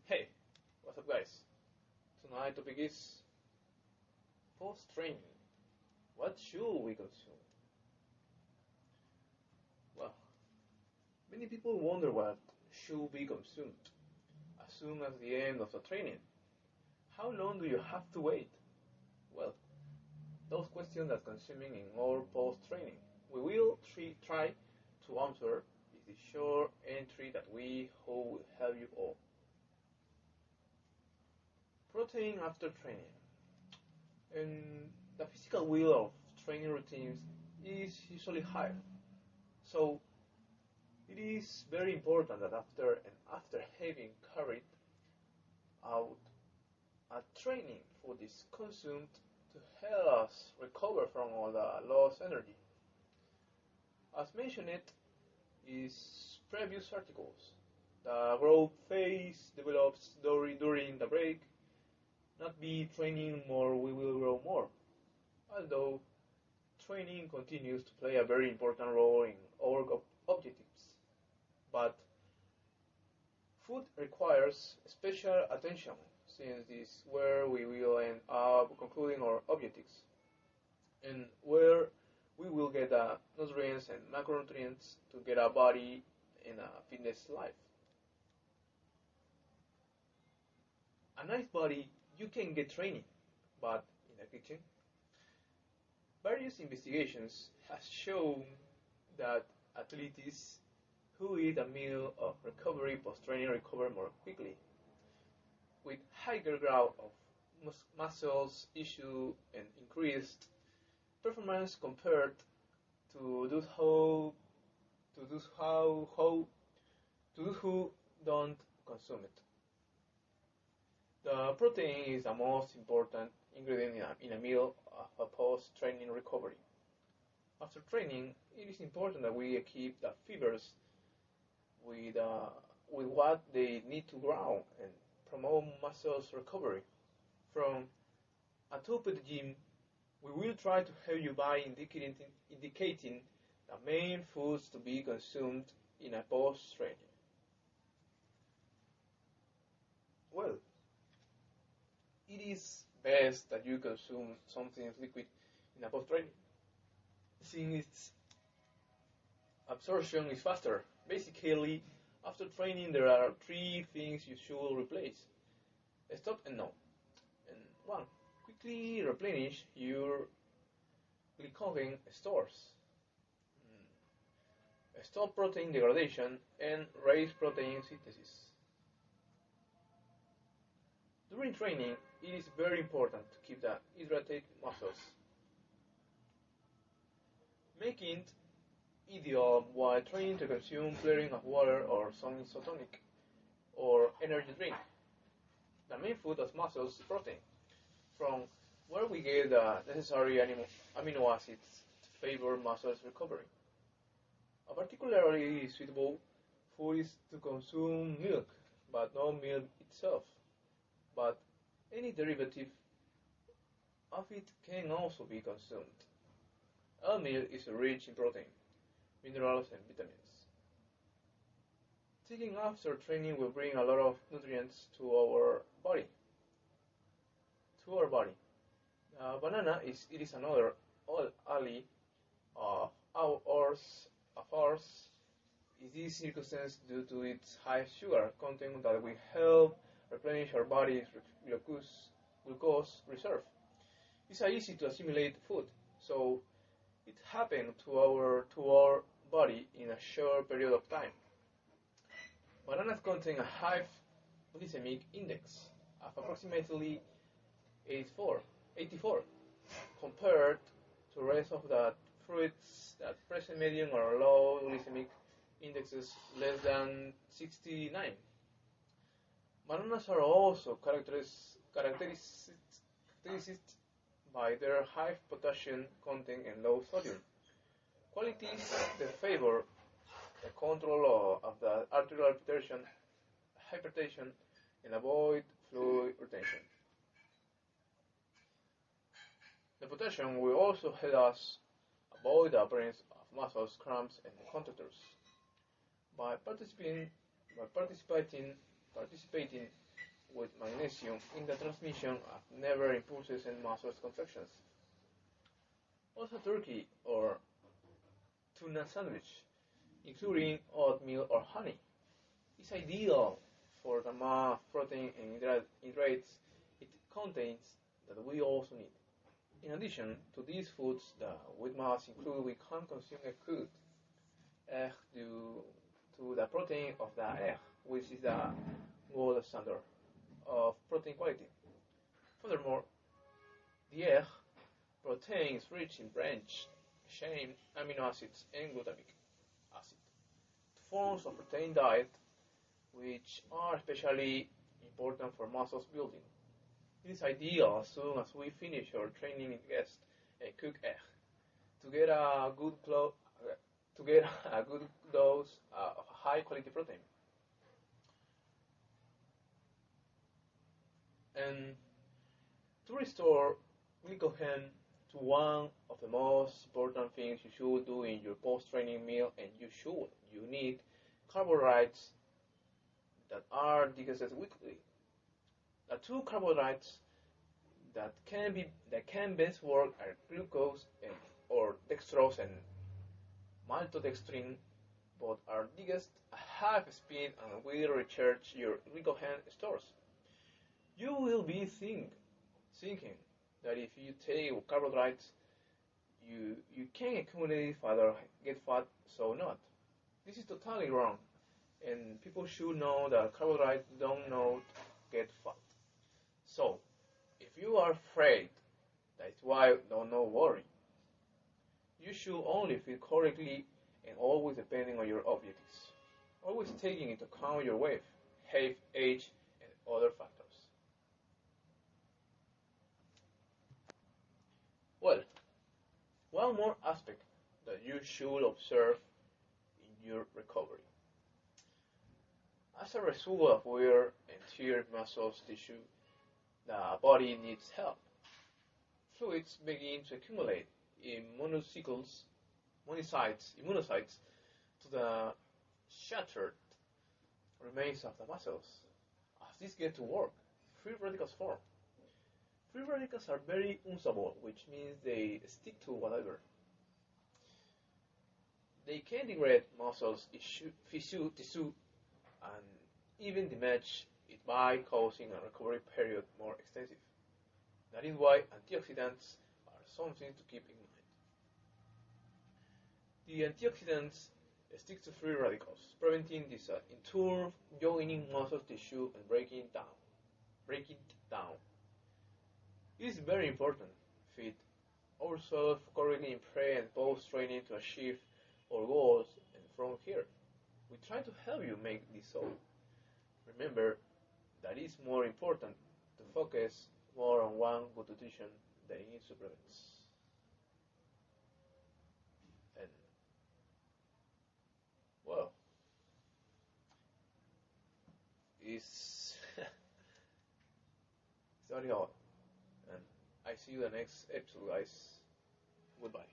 Hey, what's up guys? Tonight's topic is post-training. What should we consume? Well, many people wonder what should be consumed as soon as the end of the training. How long do you have to wait? Well, those questions are consuming in our post-training. We will try to answer in the short entry that we hope will help you all. Protein after training. And the physical will of training routines is usually high. So it is very important that after having carried out a training, food is consumed to help us recover from all the lost energy. As mentioned in previous articles, the growth phase develops during the break. Not be training more, we will grow more. Although training continues to play a very important role in our objectives, but food requires special attention since this is where we will end up concluding our objectives and where we will get the nutrients and macronutrients to get a body in a fitness life. A nice body you can get training, but in the kitchen. Various investigations have shown that athletes who eat a meal of recovery post-training recover more quickly, with higher growth of muscles issue and increased performance compared to those who don't consume it. The protein is the most important ingredient in a meal of a post-training recovery. After training, it is important that we keep the fibers with what they need to grow and promote muscles recovery. From a top of the gym, we will try to help you by indicating the main foods to be consumed in a post-training. Well, it is best that you consume something liquid in a post-training, since its absorption is faster. Basically, after training, there are three things you should replace: stop and no. And one, quickly replenish your glycogen stores. Stop protein degradation and raise protein synthesis. During training, it is very important to keep the hydrated muscles, making it ideal while training to consume plenty of water or some isotonic or energy drink. The main food of muscles is protein, from where we get the necessary amino acids to favor muscles recovery. A particularly suitable food is to consume milk, but not milk itself, but any derivative of it can also be consumed. Our milk is rich in protein, minerals, and vitamins. Taking after training will bring a lot of nutrients to our body. Banana is another ally of ours. In this circumstance, due to its high sugar content that will help replenish our body's glucose reserve. It's easy to assimilate food, so it happens to our body in a short period of time. Bananas contain a high glycemic index of approximately 84, compared to the rest of the fruits that present medium or low glycemic indexes less than 69. Bananas are also characterized by their high potassium content and low sodium, qualities that favor the control of the arterial hypertension, and avoid fluid retention. The potassium will also help us avoid the appearance of muscle cramps and contractures. By participating with magnesium in the transmission of never impulses and muscle contractions. Also, turkey or tuna sandwich, including oatmeal or honey, is ideal for the amount of protein and hydrates it contains that we also need. In addition to these foods, the with mass include we can consume a good egg due to the protein of the egg, which is the gold standard of protein quality. Furthermore, the egg protein is rich in branched chain amino acids and glutamic acid, forms of protein diet which are especially important for muscles building. It is ideal as soon as we finish our training in guest a cooked egg to get a good to get a good dose of high quality protein. And to restore glycogen to one of the most important things you should do in your post-training meal, and you need carbohydrates that are digested weekly. The two carbohydrates that can best work are glucose and or dextrose and maltodextrin, both are digested at half speed and will recharge your glycogen stores. You will be thinking that if you take carbohydrates, you can accumulate fat or get fat, so not. This is totally wrong, and people should know that carbohydrates don't not get fat. So, if you are afraid, that's why don't worry. You should only feel correctly and always depending on your objectives. Always taking into account your weight, height, age, and other factors. Well, one more aspect that you should observe in your recovery. As a result of wear and tear muscles tissue, the body needs help. Fluids begin to accumulate in immunocytes to the shattered remains of the muscles. As these get to work, free radicals form. Free radicals are very unstable, which means they stick to whatever. They can degrade muscles tissue and even damage it by causing a recovery period more extensive. That is why antioxidants are something to keep in mind. The antioxidants stick to free radicals, preventing this in turn joining muscle tissue and breaking it down. It is very important feed ourselves correctly in pre and post training to achieve our goals, and from here we try to help you make this so. Remember that it's more important to focus more on one good nutrition than in supplements. And well, it's it's only all. And I see you in the next episode, guys. Goodbye.